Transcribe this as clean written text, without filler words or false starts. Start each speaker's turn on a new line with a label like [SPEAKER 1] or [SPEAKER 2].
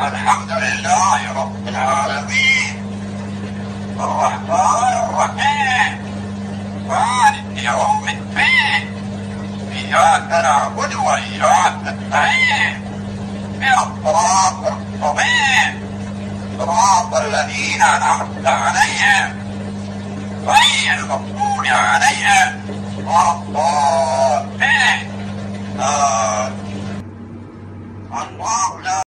[SPEAKER 1] الحمد لله رب العالمين الرحمن الرحيم مالك يوم الدين إياك نعبد وإياك نستعين الصراط المستقيم صراط الذين أنعمت عليهم غير المغضوب عليهم ولا الضالين. الله لا